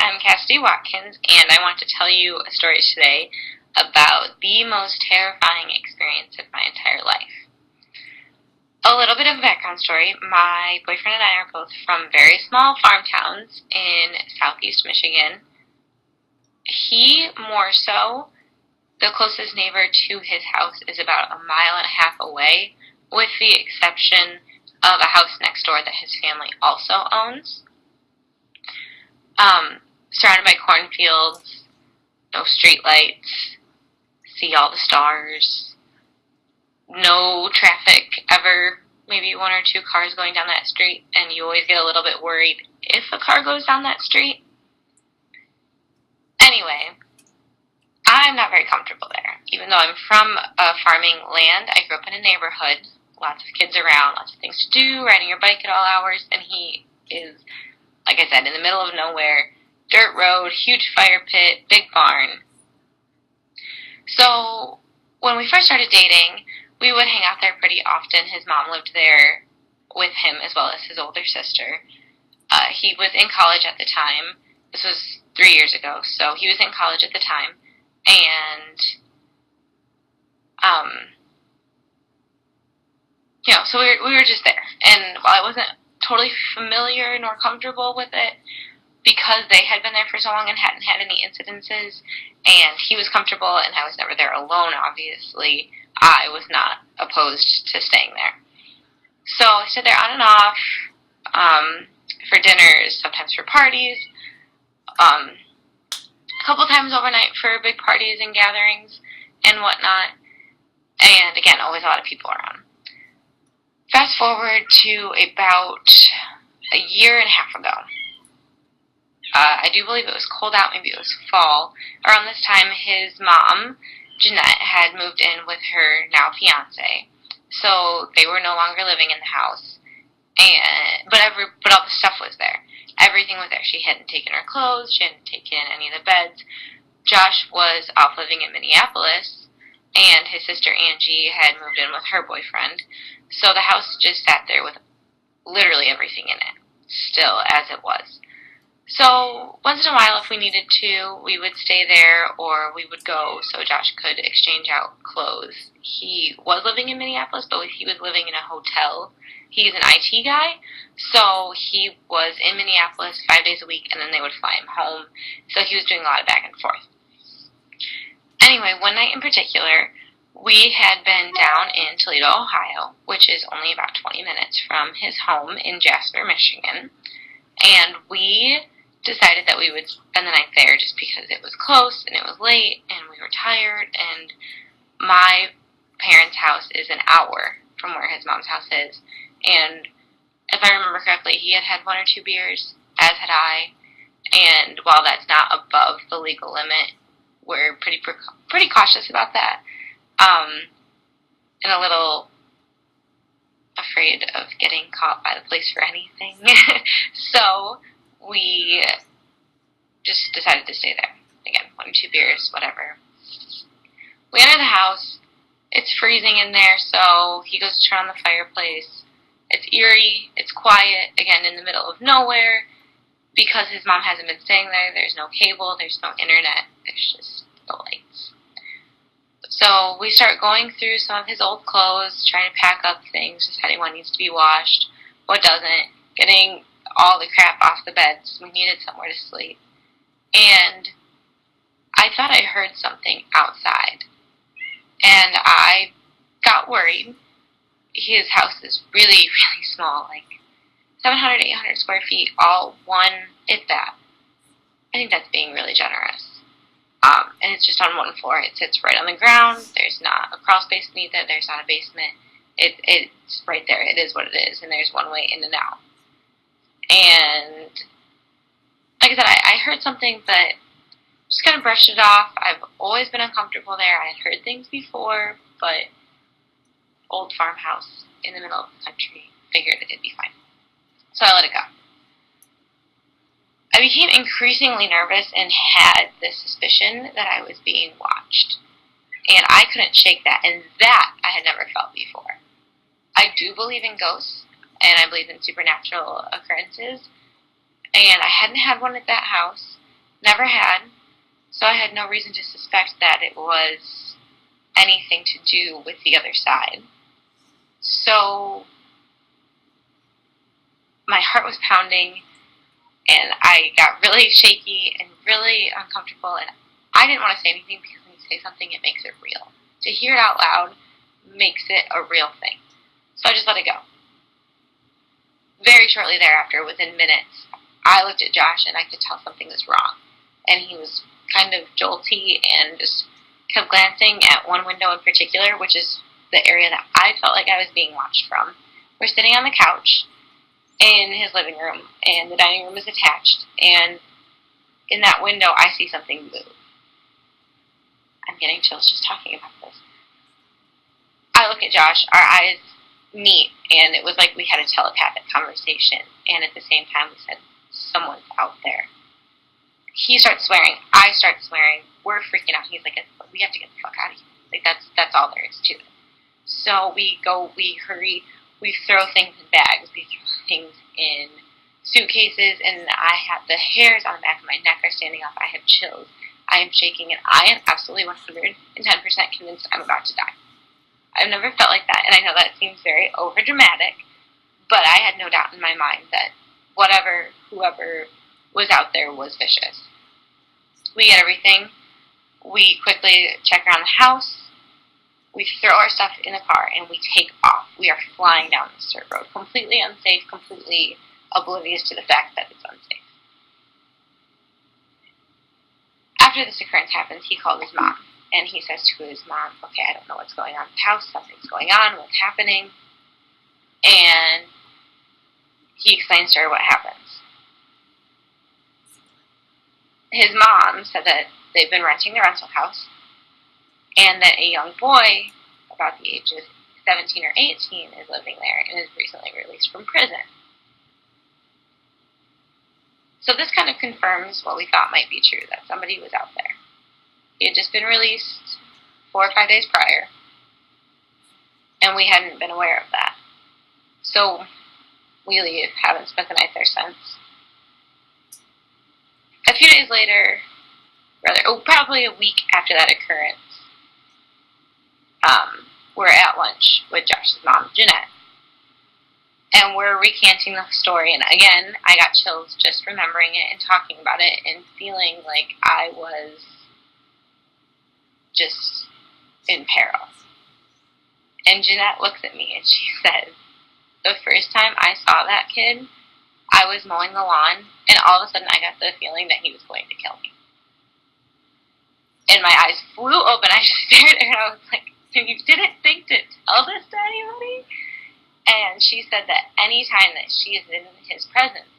I'm Kassidy Watkins, and I want to tell you a story today about the most terrifying experience of my entire life. A little bit of a background story. My boyfriend and I are both from very small farm towns in southeast Michigan. He more so. The closest neighbor to his house is about 1.5 miles away, with the exception of a house next door that his family also owns. Surrounded by cornfields, no street lights, see all the stars, no traffic ever, maybe 1 or 2 cars going down that street, and you always get a little bit worried if a car goes down that street. Anyway, I'm not very comfortable there. Even though I'm from a farming land, I grew up in a neighborhood, lots of kids around, lots of things to do, riding your bike at all hours, and he is, like I said, in the middle of nowhere, dirt road, huge fire pit, big barn. So when we first started dating, we would hang out there pretty often. His mom lived there with him as well as his older sister. He was in college at the time. This was 3 years ago, so he was in college at the time. And, so we were just there. And while I wasn't totally familiar nor comfortable with it, because they had been there for so long and hadn't had any incidences, and he was comfortable and I was never there alone, obviously, I was not opposed to staying there. So I stayed there on and off, for dinners, sometimes for parties, a couple times overnight for big parties and gatherings and whatnot, and again, always a lot of people around. Fast forward to about 1.5 years ago. I do believe it was cold out, maybe it was fall. Around this time, his mom, Jeanette, had moved in with her now fiance. So they were no longer living in the house, but all the stuff was there. Everything was there. She hadn't taken her clothes. She hadn't taken any of the beds. Josh was off living in Minneapolis, and his sister Angie had moved in with her boyfriend. So the house just sat there with literally everything in it, still as it was. So once in a while, if we needed to, we would stay there or we would go so Josh could exchange out clothes. He was living in Minneapolis, but he was living in a hotel. He's an IT guy, so he was in Minneapolis 5 days a week, and then they would fly him home. So he was doing a lot of back and forth. Anyway, one night in particular, we had been down in Toledo, Ohio, which is only about 20 minutes from his home in Jasper, Michigan, and we decided that we would spend the night there just because it was close and it was late and we were tired, and my parents' house is an hour from where his mom's house is, and if I remember correctly, he had had 1 or 2 beers, as had I, and while that's not above the legal limit, we're pretty cautious about that, and a little afraid of getting caught by the police for anything. So we just decided to stay there. Again, 1 or 2 beers, whatever. We enter the house. It's freezing in there, so he goes to turn on the fireplace. It's eerie. It's quiet. Again, in the middle of nowhere. Because his mom hasn't been staying there, there's no cable, there's no internet. There's just the lights. So we start going through some of his old clothes, trying to pack up things, deciding what needs to be washed, what doesn't, getting all the crap off the beds. We needed somewhere to sleep. And I thought I heard something outside. And I got worried. His house is really, really small, like 700, 800 square feet, all one, if that. I think that's being really generous. And it's just on 1 floor. It sits right on the ground. There's not a crawl space beneath it. There's not a basement. It's right there. It is what it is. And there's one way in and out. And like I said, I heard something, but just kind of brushed it off. I've always been uncomfortable there. I had heard things before, but old farmhouse in the middle of the country, figured it'd be fine. So I let it go. I became increasingly nervous and had this suspicion that I was being watched. And I couldn't shake that, and that I had never felt before. I do believe in ghosts, and I believe in supernatural occurrences, and I hadn't had one at that house, Never had. So I had no reason to suspect that it was anything to do with the other side. So my heart was pounding, and I got really shaky and really uncomfortable, and I didn't want to say anything because when you say something, it makes it real. To hear it out loud makes it a real thing. So I just let it go. Very shortly thereafter, within minutes, I looked at Josh and I could tell something was wrong. And he was kind of jolty and just kept glancing at one window in particular, which is the area that I felt like I was being watched from. We're sitting on the couch in his living room, and the dining room is attached, and in that window I see something move. I'm getting chills just talking about this. I look at Josh, our eyes meet, and it was like we had a telepathic conversation, and at the same time we said, someone's out there. He starts swearing, I start swearing, we're freaking out. He's like, we have to get the fuck out of here. Like, that's all there is to it. So we go, we hurry, we throw things in bags, we throw things in suitcases, and I have the hairs on the back of my neck are standing up. I have chills. I am shaking, and I am absolutely 110% convinced I'm about to die. I've never felt like that, and I know that seems very overdramatic, but I had no doubt in my mind that whoever was out there was vicious. We get everything. We quickly check around the house. We throw our stuff in the car, and we take off. We are flying down this dirt road, completely unsafe, completely oblivious to the fact that it's unsafe. After this occurrence happens, he calls his mom, and he says to his mom, okay, I don't know what's going on in the house, something's going on, what's happening? And he explains to her what happens. His mom said that they've been renting the rental house, and that a young boy, about the age of 17 or 18, is living there and is recently released from prison. So this kind of confirms what we thought might be true, that somebody was out there. He had just been released 4 or 5 days prior, and we hadn't been aware of that. So we leave, haven't spent the night there since. A few days later, probably a week after that occurrence, we're at lunch with Josh's mom, Jeanette, and we're recanting the story, and again, I got chills just remembering it and talking about it and feeling like I was just in peril. And Jeanette looks at me and she says, the first time I saw that kid, I was mowing the lawn, and all of a sudden I got the feeling that he was going to kill me. And my eyes flew open. I just stared at her and I was like, you didn't think to tell this to anybody? And she said that any time that she is in his presence,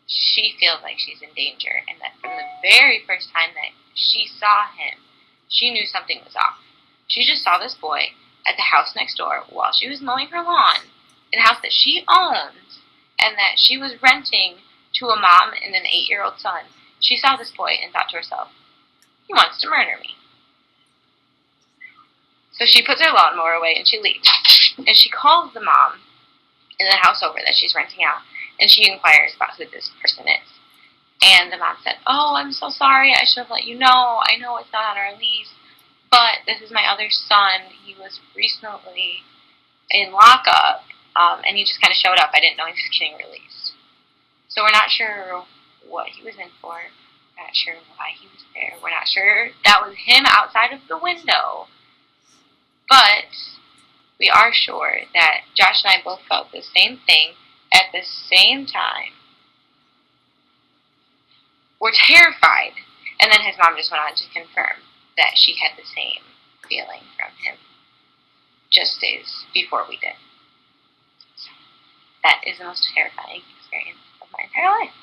she feels like she's in danger, and that from the very first time that she saw him, she knew something was off. She just saw this boy at the house next door while she was mowing her lawn, in a house that she owns, and that she was renting to a mom and an 8-year-old son. She saw this boy and thought to herself, he wants to murder me. So she puts her lawnmower away and she leaves. And she calls the mom in the house over that she's renting out, and she inquires about who this person is. And the mom said, oh, I'm so sorry, I should have let you know. I know it's not on our lease, but this is my other son. He was recently in lockup, and he just kind of showed up. I didn't know he was getting released. So we're not sure what he was in for. We're not sure why he was there. We're not sure that was him outside of the window. But we are sure that Josh and I both felt the same thing at the same time. We're terrified. And then his mom just went on to confirm that she had the same feeling from him just days before we did. So that is the most terrifying experience of my entire life.